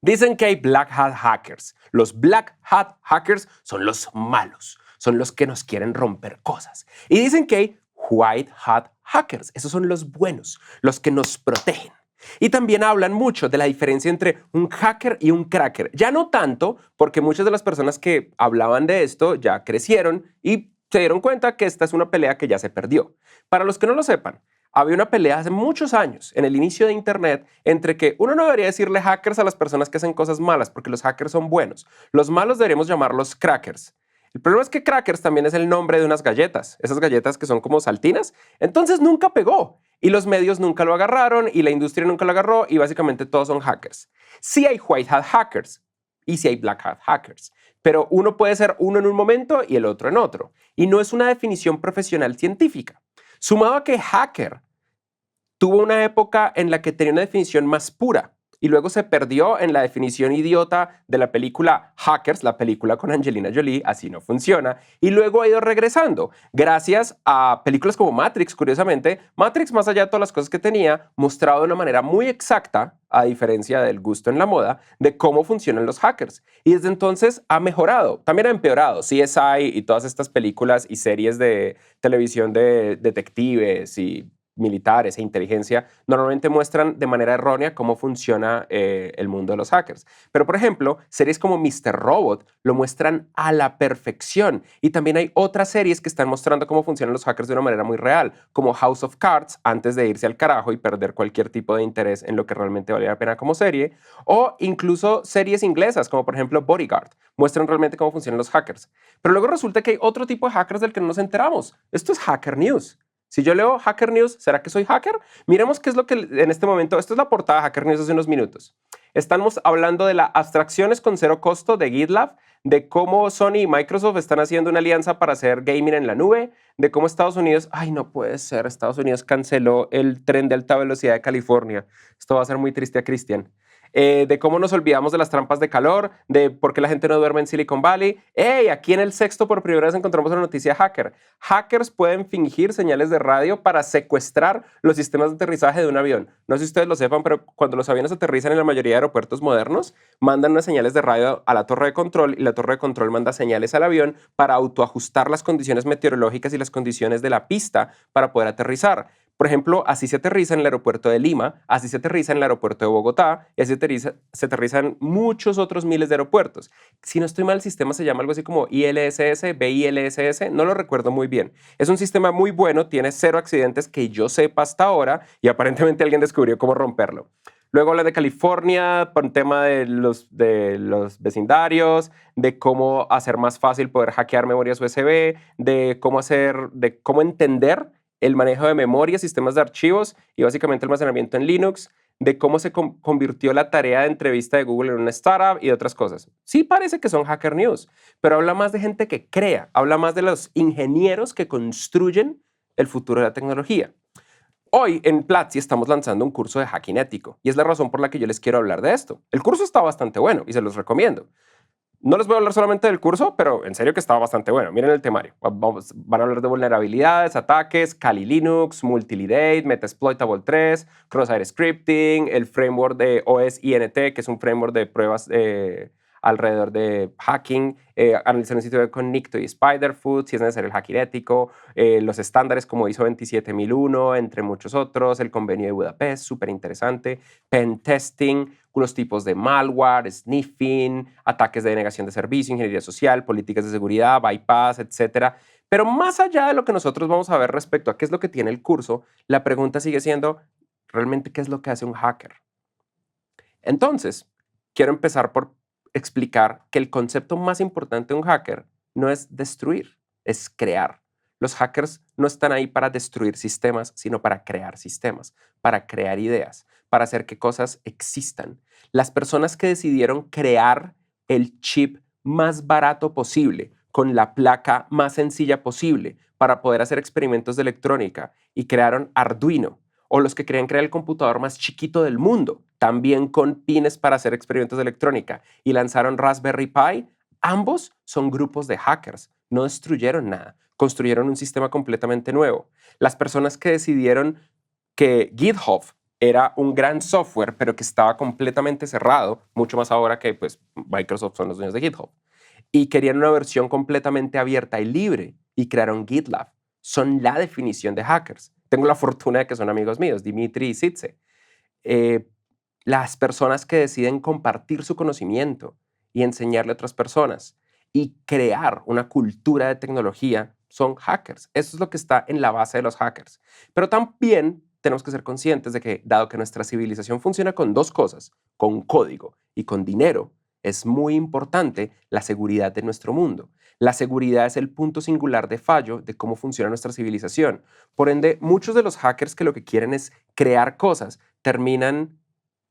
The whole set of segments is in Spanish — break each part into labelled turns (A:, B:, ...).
A: Dicen que hay Black Hat Hackers. Los Black Hat Hackers son los malos, son los que nos quieren romper cosas. Y dicen que hay White Hat Hackers. Esos son los buenos, los que nos protegen. Y también hablan mucho de la diferencia entre un hacker y un cracker. Ya no tanto, porque muchas de las personas que hablaban de esto ya crecieron y se dieron cuenta que esta es una pelea que ya se perdió. Para los que no lo sepan, había una pelea hace muchos años, en el inicio de Internet, entre que uno no debería decirle hackers a las personas que hacen cosas malas, porque los hackers son buenos. Los malos deberíamos llamarlos crackers. El problema es que crackers también es el nombre de unas galletas, esas galletas que son como saltinas. Entonces nunca pegó y los medios nunca lo agarraron y la industria nunca lo agarró y básicamente todos son hackers. Sí hay white hat hackers y sí hay black hat hackers, pero uno puede ser uno en un momento y el otro en otro. Y no es una definición profesional científica. Sumado a que hacker tuvo una época en la que tenía una definición más pura y luego se perdió en la definición idiota de la película Hackers, la película con Angelina Jolie, así no funciona, y luego ha ido regresando gracias a películas como Matrix, curiosamente. Matrix, más allá de todas las cosas que tenía, mostrado de una manera muy exacta, a diferencia del gusto en la moda, de cómo funcionan los hackers. Y desde entonces ha mejorado, también ha empeorado. CSI y todas estas películas y series de televisión de detectives y militares e inteligencia normalmente muestran de manera errónea cómo funciona el mundo de los hackers. Pero, por ejemplo, series como Mr. Robot lo muestran a la perfección. Y también hay otras series que están mostrando cómo funcionan los hackers de una manera muy real, como House of Cards, antes de irse al carajo y perder cualquier tipo de interés en lo que realmente valía la pena como serie, o incluso series inglesas, como por ejemplo Bodyguard, muestran realmente cómo funcionan los hackers. Pero luego resulta que hay otro tipo de hackers del que no nos enteramos. Esto es Hacker News. Si yo leo Hacker News, ¿será que soy hacker? Miremos qué es lo que en este momento, esto es la portada de Hacker News hace unos minutos. Estamos hablando de las abstracciones con cero costo de GitLab, de cómo Sony y Microsoft están haciendo una alianza para hacer gaming en la nube, de cómo Estados Unidos, ay no puede ser, Estados Unidos canceló el tren de alta velocidad de California. Esto va a ser muy triste a Cristian. De cómo nos olvidamos de las trampas de calor, de por qué la gente no duerme en Silicon Valley. ¡Hey! Aquí en el sexto por primera vez encontramos una noticia hacker. Hackers pueden fingir señales de radio para secuestrar los sistemas de aterrizaje de un avión. No sé si ustedes lo sepan, pero cuando los aviones aterrizan en la mayoría de aeropuertos modernos, mandan unas señales de radio a la torre de control y la torre de control manda señales al avión para autoajustar las condiciones meteorológicas y las condiciones de la pista para poder aterrizar. Por ejemplo, así se aterriza en el aeropuerto de Lima, así se aterriza en el aeropuerto de Bogotá y así se aterriza en muchos otros miles de aeropuertos. Si no estoy mal, el sistema se llama algo así como ILSS, BILSS, no lo recuerdo muy bien. Es un sistema muy bueno, tiene 0 accidentes que yo sepa hasta ahora y aparentemente alguien descubrió cómo romperlo. Luego habla de California, por un tema de los vecindarios, de cómo hacer más fácil poder hackear memorias USB, de cómo entender el manejo de memoria, sistemas de archivos y básicamente almacenamiento en Linux, de cómo se convirtió la tarea de entrevista de Google en una startup y otras cosas. Sí parece que son Hacker News, pero habla más de gente que crea, habla más de los ingenieros que construyen el futuro de la tecnología. Hoy en Platzi estamos lanzando un curso de hacking ético y es la razón por la que yo les quiero hablar de esto. El curso está bastante bueno y se los recomiendo. No les voy a hablar solamente del curso, pero en serio que estaba bastante bueno. Miren el temario. Van a hablar de vulnerabilidades, ataques, Kali Linux, Multilidate, Metasploitable 3, Crosshair Scripting, el framework de OSINT, que es un framework de pruebas alrededor de hacking, analizar un sitio web con Nikto y Spiderfoot, si es necesario el hacking ético, los estándares como ISO 27001, entre muchos otros, el convenio de Budapest, súper interesante, pen testing, los tipos de malware, sniffing, ataques de denegación de servicio, ingeniería social, políticas de seguridad, bypass, etcétera. Pero más allá de lo que nosotros vamos a ver respecto a qué es lo que tiene el curso, la pregunta sigue siendo, ¿realmente qué es lo que hace un hacker? Entonces, quiero empezar por explicar que el concepto más importante de un hacker no es destruir, es crear. Los hackers no están ahí para destruir sistemas, sino para crear sistemas, para crear ideas, para hacer que cosas existan. Las personas que decidieron crear el chip más barato posible, con la placa más sencilla posible, para poder hacer experimentos de electrónica y crearon Arduino, o los que querían crear el computador más chiquito del mundo, también con pines para hacer experimentos de electrónica, y lanzaron Raspberry Pi, ambos son grupos de hackers. No destruyeron nada, construyeron un sistema completamente nuevo. Las personas que decidieron que GitHub era un gran software, pero que estaba completamente cerrado, mucho más ahora que pues, Microsoft son los dueños de GitHub. Y querían una versión completamente abierta y libre y crearon GitLab. Son la definición de hackers. Tengo la fortuna de que son amigos míos, Dimitri y Sitze. Eh, las personas que deciden compartir su conocimiento y enseñarle a otras personas y crear una cultura de tecnología son hackers. Eso es lo que está en la base de los hackers. Pero también tenemos que ser conscientes de que, dado que nuestra civilización funciona con dos cosas, con código y con dinero, es muy importante la seguridad de nuestro mundo. La seguridad es el punto singular de fallo de cómo funciona nuestra civilización. Por ende, muchos de los hackers que lo que quieren es crear cosas terminan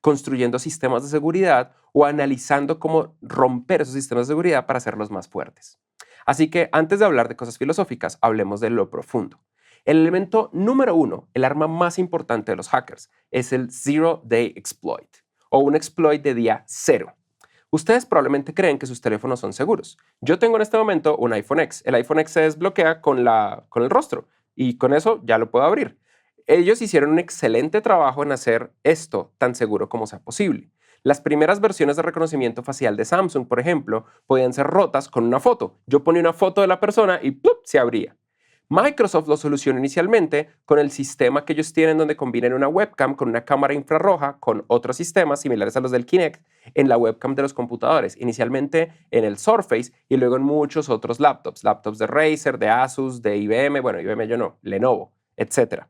A: construyendo sistemas de seguridad o analizando cómo romper esos sistemas de seguridad para hacerlos más fuertes. Así que antes de hablar de cosas filosóficas, hablemos de lo profundo. El elemento número uno, el arma más importante de los hackers, es el Zero Day Exploit o un exploit de día cero. Ustedes probablemente creen que sus teléfonos son seguros. Yo tengo en este momento un iPhone X. El iPhone X se desbloquea con el rostro y con eso ya lo puedo abrir. Ellos hicieron un excelente trabajo en hacer esto tan seguro como sea posible. Las primeras versiones de reconocimiento facial de Samsung, por ejemplo, podían ser rotas con una foto. Yo ponía una foto de la persona y ¡plup!, se abría. Microsoft lo solucionó inicialmente con el sistema que ellos tienen donde combinan una webcam con una cámara infrarroja con otros sistemas similares a los del Kinect en la webcam de los computadores, inicialmente en el Surface y luego en muchos otros laptops de Razer, de Asus, de IBM, bueno, IBM yo no, Lenovo, etc.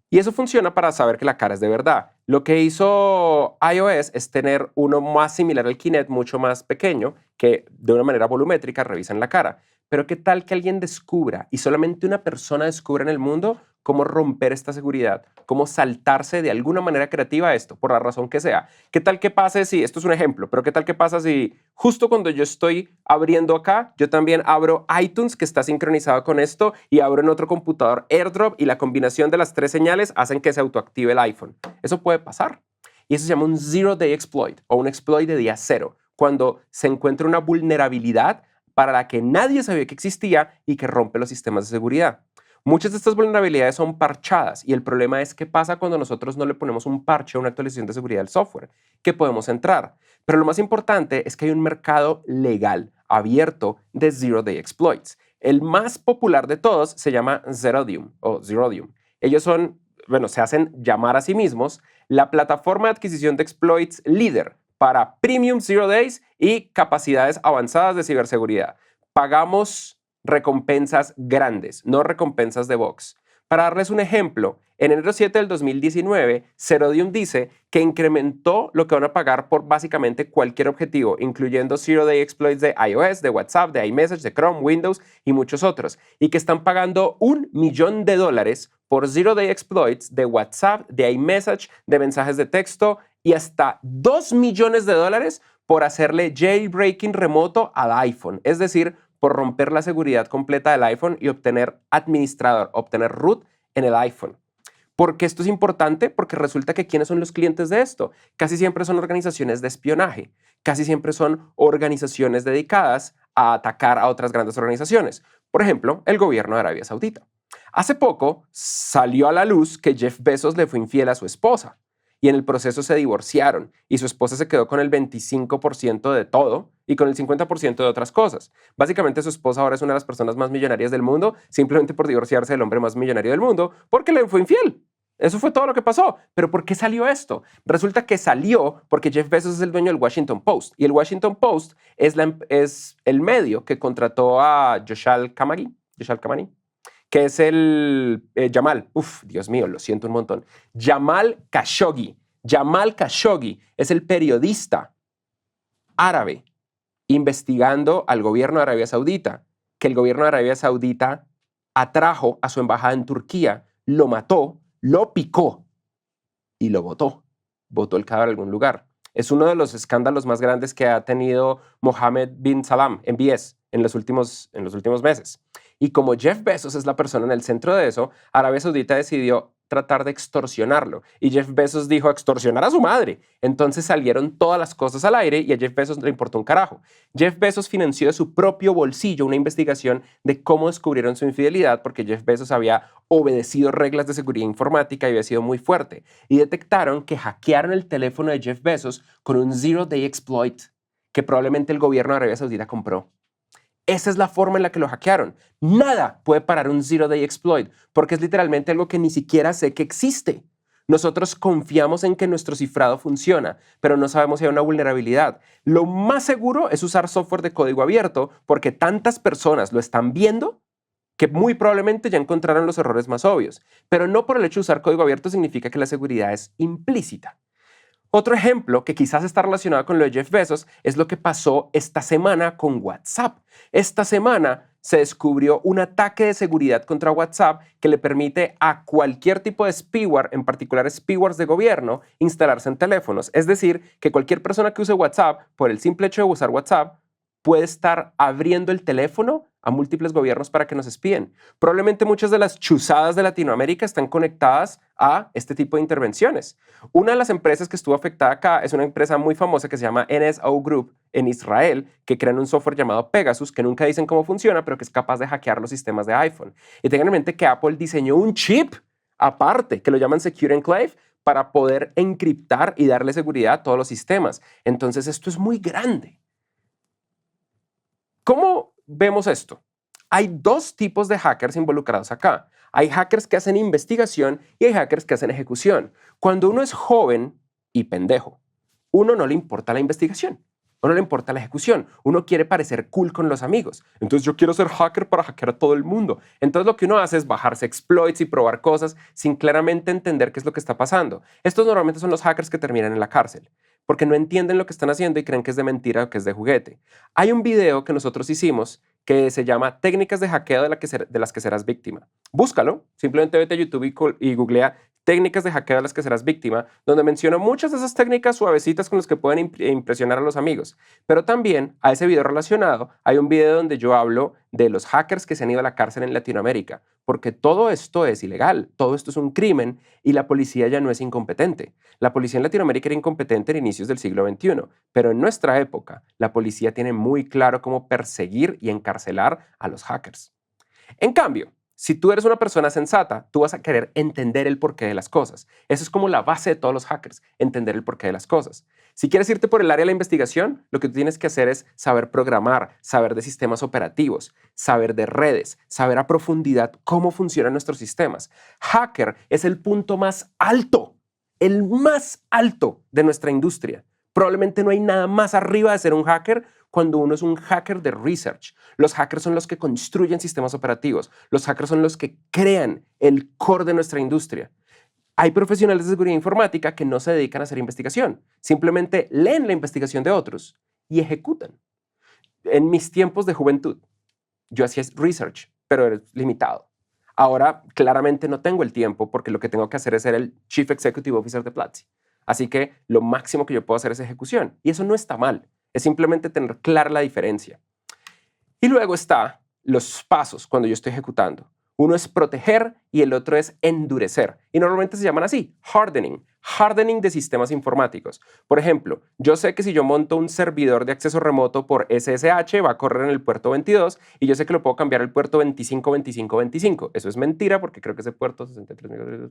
A: Y eso funciona para saber que la cara es de verdad. Lo que hizo iOS es tener uno más similar al Kinect, mucho más pequeño, que de una manera volumétrica revisan la cara. Pero ¿qué tal que alguien descubra, y solamente una persona descubra en el mundo, cómo romper esta seguridad, cómo saltarse de alguna manera creativa a esto, por la razón que sea? ¿Qué tal que pase si, esto es un ejemplo, pero qué tal que pasa si justo cuando yo estoy abriendo acá, yo también abro iTunes que está sincronizado con esto y abro en otro computador AirDrop y la combinación de las tres señales hacen que se autoactive el iPhone? Eso puede pasar. Y eso se llama un Zero Day Exploit o un exploit de día cero, cuando se encuentra una vulnerabilidad para la que nadie sabía que existía y que rompe los sistemas de seguridad. Muchas de estas vulnerabilidades son parchadas y el problema es qué pasa cuando nosotros no le ponemos un parche o una actualización de seguridad al software, que podemos entrar. Pero lo más importante es que hay un mercado legal abierto de Zero Day Exploits. El más popular de todos se llama Zerodium o Zerodium. Ellos son, bueno, se hacen llamar a sí mismos la plataforma de adquisición de exploits líder para Premium Zero Days y capacidades avanzadas de ciberseguridad. Pagamos recompensas grandes, no recompensas de box. Para darles un ejemplo, en enero 7 del 2019, Zerodium dice que incrementó lo que van a pagar por básicamente cualquier objetivo, incluyendo Zero Day Exploits de iOS, de WhatsApp, de iMessage, de Chrome, Windows y muchos otros, y que están pagando $1 millón por Zero Day Exploits de WhatsApp, de iMessage, de mensajes de texto y hasta $2 millones por hacerle jailbreaking remoto al iPhone, es decir, por romper la seguridad completa del iPhone y obtener administrador, obtener root en el iPhone. ¿Por qué esto es importante? Porque resulta que ¿quiénes son los clientes de esto? Casi siempre son organizaciones de espionaje, casi siempre son organizaciones dedicadas a atacar a otras grandes organizaciones. Por ejemplo, el gobierno de Arabia Saudita. Hace poco salió a la luz que Jeff Bezos le fue infiel a su esposa y en el proceso se divorciaron y su esposa se quedó con el 25% de todo y con el 50% de otras cosas. Básicamente su esposa ahora es una de las personas más millonarias del mundo simplemente por divorciarse del hombre más millonario del mundo porque le fue infiel. Eso fue todo lo que pasó. ¿Pero por qué salió esto? Resulta que salió porque Jeff Bezos es el dueño del Washington Post y el Washington Post es el medio que contrató a Joshal Kamani, que es el Jamal. Dios mío, lo siento un montón. Jamal Khashoggi. Jamal Khashoggi es el periodista árabe investigando al gobierno de Arabia Saudita, que el gobierno de Arabia Saudita atrajo a su embajada en Turquía, lo mató, lo picó y lo botó. Botó el cadáver a algún lugar. Es uno de los escándalos más grandes que ha tenido Mohammed bin Salman, MBS, en los últimos meses. Y como Jeff Bezos es la persona en el centro de eso, Arabia Saudita decidió tratar de extorsionarlo. Y Jeff Bezos dijo, extorsionar a su madre. Entonces salieron todas las cosas al aire y a Jeff Bezos no le importó un carajo. Jeff Bezos financió de su propio bolsillo una investigación de cómo descubrieron su infidelidad porque Jeff Bezos había obedecido reglas de seguridad informática y había sido muy fuerte. Y detectaron que hackearon el teléfono de Jeff Bezos con un Zero Day Exploit que probablemente el gobierno de Arabia Saudita compró. Esa es la forma en la que lo hackearon. Nada puede parar un Zero Day Exploit porque es literalmente algo que ni siquiera sé que existe. Nosotros confiamos en que nuestro cifrado funciona, pero no sabemos si hay una vulnerabilidad. Lo más seguro es usar software de código abierto porque tantas personas lo están viendo que muy probablemente ya encontraron los errores más obvios. Pero no por el hecho de usar código abierto significa que la seguridad es implícita. Otro ejemplo que quizás está relacionado con lo de Jeff Bezos es lo que pasó esta semana con WhatsApp. Esta semana se descubrió un ataque de seguridad contra WhatsApp que le permite a cualquier tipo de spyware, en particular spywares de gobierno, instalarse en teléfonos. Es decir, que cualquier persona que use WhatsApp, por el simple hecho de usar WhatsApp, puede estar abriendo el teléfono a múltiples gobiernos para que nos espíen. Probablemente muchas de las chuzadas de Latinoamérica están conectadas a este tipo de intervenciones. Una de las empresas que estuvo afectada acá es una empresa muy famosa que se llama NSO Group en Israel, que crean un software llamado Pegasus, que nunca dicen cómo funciona, pero que es capaz de hackear los sistemas de iPhone. Y tengan en mente que Apple diseñó un chip aparte, que lo llaman Secure Enclave, para poder encriptar y darle seguridad a todos los sistemas. Entonces esto es muy grande. ¿Cómo vemos esto? Hay dos tipos de hackers involucrados acá. Hay hackers que hacen investigación y hay hackers que hacen ejecución. Cuando uno es joven y pendejo, uno no le importa la investigación, uno le importa la ejecución, uno quiere parecer cool con los amigos. Entonces yo quiero ser hacker para hackear a todo el mundo. Entonces lo que uno hace es bajarse exploits y probar cosas sin claramente entender qué es lo que está pasando. Estos normalmente son los hackers que terminan en la cárcel, porque no entienden lo que están haciendo y creen que es de mentira o que es de juguete. Hay un video que nosotros hicimos que se llama Técnicas de hackeo de las que serás víctima. Búscalo, simplemente vete a YouTube y googlea técnicas de hackeo de las que serás víctima, donde menciono muchas de esas técnicas suavecitas con las que pueden impresionar a los amigos. Pero también a ese video relacionado hay un video donde yo hablo de los hackers que se han ido a la cárcel en Latinoamérica, porque todo esto es ilegal, todo esto es un crimen y la policía ya no es incompetente. La policía en Latinoamérica era incompetente en inicios del siglo XXI, pero en nuestra época la policía tiene muy claro cómo perseguir y encarcelar a los hackers. En cambio, si tú eres una persona sensata, tú vas a querer entender el porqué de las cosas. Eso es como la base de todos los hackers, entender el porqué de las cosas. Si quieres irte por el área de la investigación, lo que tú tienes que hacer es saber programar, saber de sistemas operativos, saber de redes, saber a profundidad cómo funcionan nuestros sistemas. Hacker es el punto más alto, el más alto de nuestra industria. Probablemente no hay nada más arriba de ser un hacker cuando uno es un hacker de research. Los hackers son los que construyen sistemas operativos. Los hackers son los que crean el core de nuestra industria. Hay profesionales de seguridad informática que no se dedican a hacer investigación. Simplemente leen la investigación de otros y ejecutan. En mis tiempos de juventud, yo hacía research, pero era limitado. Ahora, claramente no tengo el tiempo porque lo que tengo que hacer es ser el Chief Executive Officer de Platzi. Así que lo máximo que yo puedo hacer es ejecución. Y eso no está mal. Es simplemente tener clara la diferencia. Y luego está los pasos cuando yo estoy ejecutando. Uno es proteger y el otro es endurecer. Y normalmente se llaman así, hardening. Hardening de sistemas informáticos. Por ejemplo, yo sé que si yo monto un servidor de acceso remoto por SSH va a correr en el puerto 22 y yo sé que lo puedo cambiar al puerto 252525. Eso es mentira porque creo que ese puerto 63.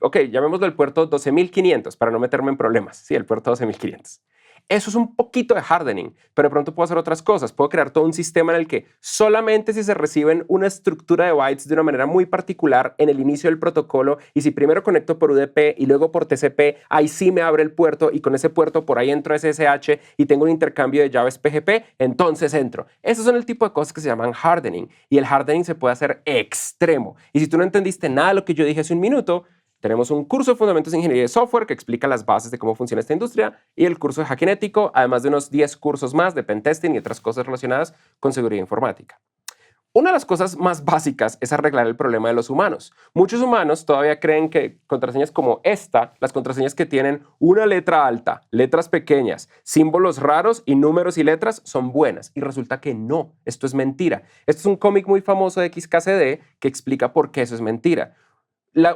A: Ok, llamémoslo el puerto 12500 para no meterme en problemas. Sí, el puerto 12500. Eso es un poquito de hardening, pero de pronto puedo hacer otras cosas. Puedo crear todo un sistema en el que solamente si se reciben una estructura de bytes de una manera muy particular en el inicio del protocolo y si primero conecto por UDP y luego por TCP, ahí sí me abre el puerto y con ese puerto por ahí entro a SSH y tengo un intercambio de llaves PGP, entonces entro. Esos son el tipo de cosas que se llaman hardening y el hardening se puede hacer extremo. Y si tú no entendiste nada de lo que yo dije hace un minuto, tenemos un curso de Fundamentos de Ingeniería de Software que explica las bases de cómo funciona esta industria y el curso de Hacking Ético, además de unos 10 cursos más de pentesting y otras cosas relacionadas con seguridad informática. Una de las cosas más básicas es arreglar el problema de los humanos. Muchos humanos todavía creen que contraseñas como esta, las contraseñas que tienen una letra alta, letras pequeñas, símbolos raros y números y letras son buenas. Y resulta que no, esto es mentira. Esto es un cómic muy famoso de XKCD que explica por qué eso es mentira.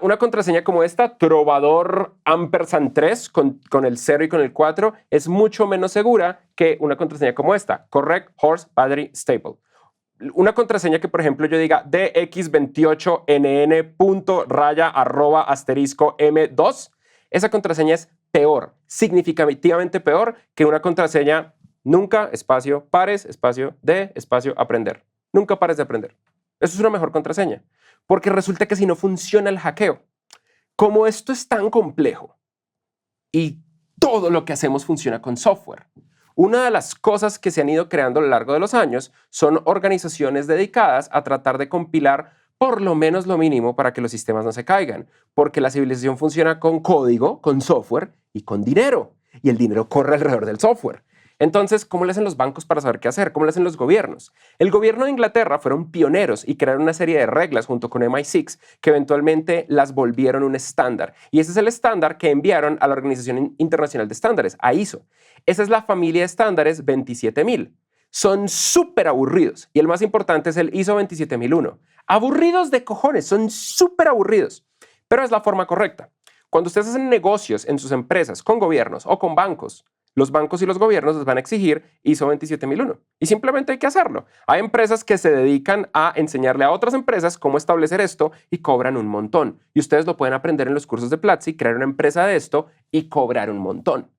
A: Una contraseña como esta, trovador ampersand 3 con el 0 y con el 4, es mucho menos segura que una contraseña como esta, correct horse battery stable. Una contraseña que, por ejemplo, yo diga dx28nn.raya@*m2, esa contraseña es peor, significativamente peor que una contraseña nunca, espacio, pares, espacio, de, espacio, aprender. Nunca pares de aprender. Eso es una mejor contraseña. Porque resulta que si no funciona el hackeo, como esto es tan complejo y todo lo que hacemos funciona con software, una de las cosas que se han ido creando a lo largo de los años son organizaciones dedicadas a tratar de compilar por lo menos lo mínimo para que los sistemas no se caigan, porque la civilización funciona con código, con software y con dinero, y el dinero corre alrededor del software. Entonces, ¿cómo le hacen los bancos para saber qué hacer? ¿Cómo le hacen los gobiernos? El gobierno de Inglaterra fueron pioneros y crearon una serie de reglas junto con MI6 que eventualmente las volvieron un estándar. Y ese es el estándar que enviaron a la Organización Internacional de Estándares, a ISO. Esa es la familia de estándares 27000. Son súper aburridos. Y el más importante es el ISO 27001. Aburridos de cojones, son súper aburridos. Pero es la forma correcta. Cuando ustedes hacen negocios en sus empresas con gobiernos o con bancos, los bancos y los gobiernos les van a exigir ISO 27001 y simplemente hay que hacerlo. Hay empresas que se dedican a enseñarle a otras empresas cómo establecer esto y cobran un montón. Y ustedes lo pueden aprender en los cursos de Platzi, crear una empresa de esto y cobrar un montón.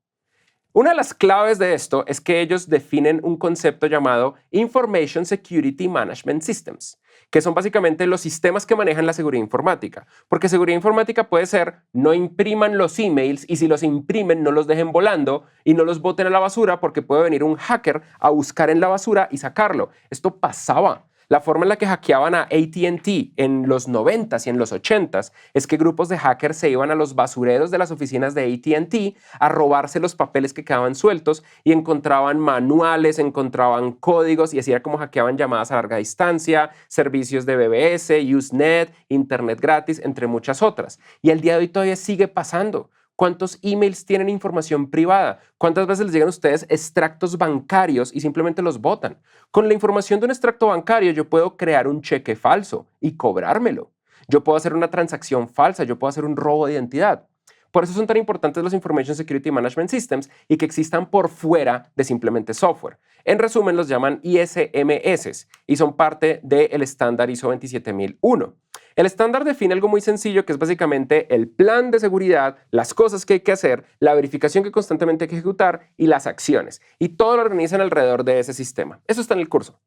A: Una de las claves de esto es que ellos definen un concepto llamado Information Security Management Systems, que son básicamente los sistemas que manejan la seguridad informática. Porque seguridad informática puede ser no impriman los emails y si los imprimen no los dejen volando y no los boten a la basura porque puede venir un hacker a buscar en la basura y sacarlo. Esto pasaba. La forma en la que hackeaban a AT&T en los 90s y en los 80s es que grupos de hackers se iban a los basureros de las oficinas de AT&T a robarse los papeles que quedaban sueltos y encontraban manuales, encontraban códigos y así era como hackeaban llamadas a larga distancia, servicios de BBS, Usenet, Internet gratis, entre muchas otras. Y al día de hoy todavía sigue pasando. ¿Cuántos emails tienen información privada? ¿Cuántas veces les llegan a ustedes extractos bancarios y simplemente los botan? Con la información de un extracto bancario yo puedo crear un cheque falso y cobrármelo. Yo puedo hacer una transacción falsa, yo puedo hacer un robo de identidad. Por eso son tan importantes los Information Security Management Systems y que existan por fuera de simplemente software. En resumen, los llaman ISMS y son parte del estándar ISO 27001. El estándar define algo muy sencillo que es básicamente el plan de seguridad, las cosas que hay que hacer, la verificación que constantemente hay que ejecutar y las acciones. Y todo lo organizan alrededor de ese sistema. Eso está en el curso.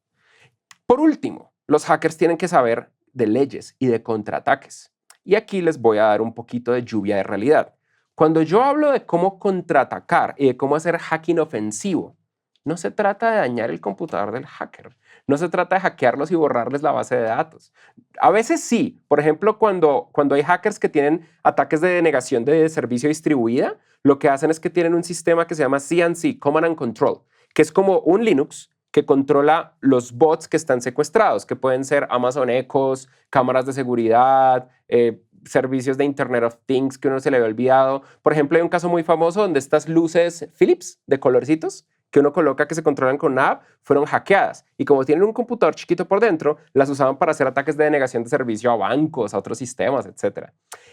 A: Por último, los hackers tienen que saber de leyes y de contraataques. Y aquí les voy a dar un poquito de lluvia de realidad. Cuando yo hablo de cómo contraatacar y de cómo hacer hacking ofensivo, no se trata de dañar el computador del hacker. No se trata de hackearlos y borrarles la base de datos. A veces sí. Por ejemplo, cuando hay hackers que tienen ataques de denegación de servicio distribuida, lo que hacen es que tienen un sistema que se llama CNC, Command and Control, que es como un Linux que controla los bots que están secuestrados, que pueden ser Amazon Echoes, cámaras de seguridad, servicios de Internet of Things que uno se le había olvidado. Por ejemplo, hay un caso muy famoso donde estas luces Philips de colorcitos que uno coloca que se controlan con una app, fueron hackeadas. Y como tienen un computador chiquito por dentro, las usaban para hacer ataques de denegación de servicio a bancos, a otros sistemas, etc.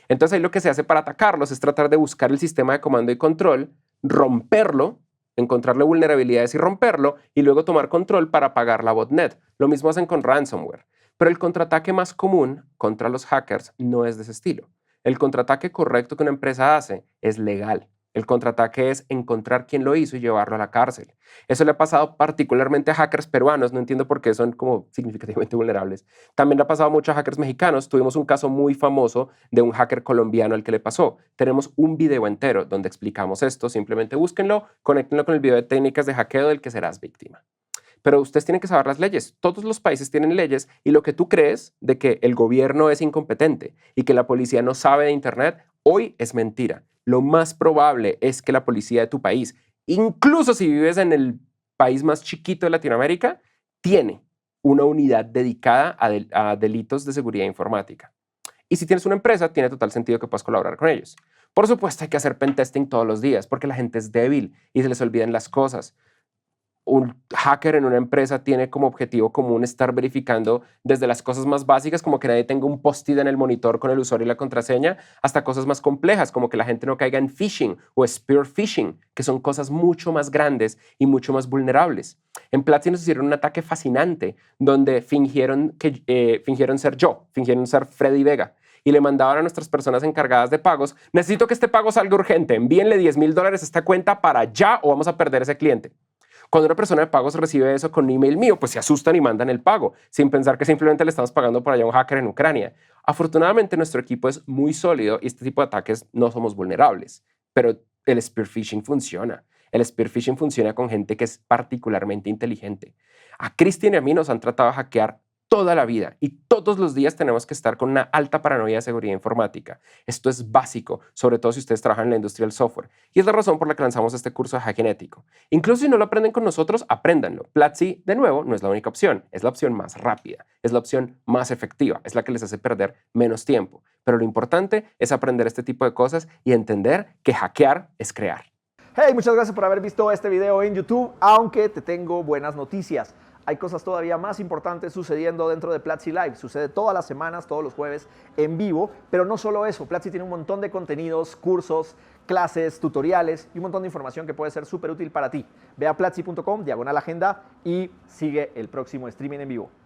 A: Entonces ahí lo que se hace para atacarlos es tratar de buscar el sistema de comando y control, romperlo, encontrarle vulnerabilidades y romperlo, y luego tomar control para apagar la botnet. Lo mismo hacen con ransomware. Pero el contraataque más común contra los hackers no es de ese estilo. El contraataque correcto que una empresa hace es legal. El contraataque es encontrar quién lo hizo y llevarlo a la cárcel. Eso le ha pasado particularmente a hackers peruanos, no entiendo por qué son como significativamente vulnerables. También le ha pasado mucho a hackers mexicanos. Tuvimos un caso muy famoso de un hacker colombiano al que le pasó. Tenemos un video entero donde explicamos esto. Simplemente búsquenlo, conéctenlo con el video de técnicas de hackeo del que serás víctima. Pero ustedes tienen que saber las leyes. Todos los países tienen leyes y lo que tú crees de que el gobierno es incompetente y que la policía no sabe de Internet, hoy es mentira. Lo más probable es que la policía de tu país, incluso si vives en el país más chiquito de Latinoamérica, tiene una unidad dedicada a delitos de seguridad informática. Y si tienes una empresa, tiene total sentido que puedas colaborar con ellos. Por supuesto, hay que hacer pentesting todos los días porque la gente es débil y se les olvidan las cosas. un hacker en una empresa tiene como objetivo común estar verificando desde las cosas más básicas, como que nadie tenga un post-it en el monitor con el usuario y la contraseña, hasta cosas más complejas, como que la gente no caiga en phishing o spear phishing, que son cosas mucho más grandes y mucho más vulnerables. En Platzi nos hicieron un ataque fascinante donde fingieron ser yo, fingieron ser Freddy Vega y le mandaban a nuestras personas encargadas de pagos: necesito que este pago salga urgente, envíenle $10,000 a esta cuenta para ya o vamos a perder ese cliente. Cuando una persona de pagos recibe eso con un email mío, pues se asustan y mandan el pago, sin pensar que simplemente le estamos pagando por allá a un hacker en Ucrania. Afortunadamente, nuestro equipo es muy sólido y este tipo de ataques no somos vulnerables, pero el spear phishing funciona. El spear phishing funciona con gente que es particularmente inteligente. A Cristian y a mí nos han tratado de hackear toda la vida y todos los días tenemos que estar con una alta paranoia de seguridad informática. Esto es básico, sobre todo si ustedes trabajan en la industria del software, y es la razón por la que lanzamos este curso de hacking ético. Incluso si no lo aprenden con nosotros, apréndanlo. Platzi, de nuevo, no es la única opción, es la opción más rápida, es la opción más efectiva, es la que les hace perder menos tiempo. Pero lo importante es aprender este tipo de cosas y entender que hackear es crear.
B: Hey, muchas gracias por haber visto este video en YouTube, aunque te tengo buenas noticias. Hay cosas todavía más importantes sucediendo dentro de Platzi Live. Sucede todas las semanas, todos los jueves en vivo, pero no solo eso. Platzi tiene un montón de contenidos, cursos, clases, tutoriales y un montón de información que puede ser súper útil para ti. Ve a platzi.com/agenda y sigue el próximo streaming en vivo.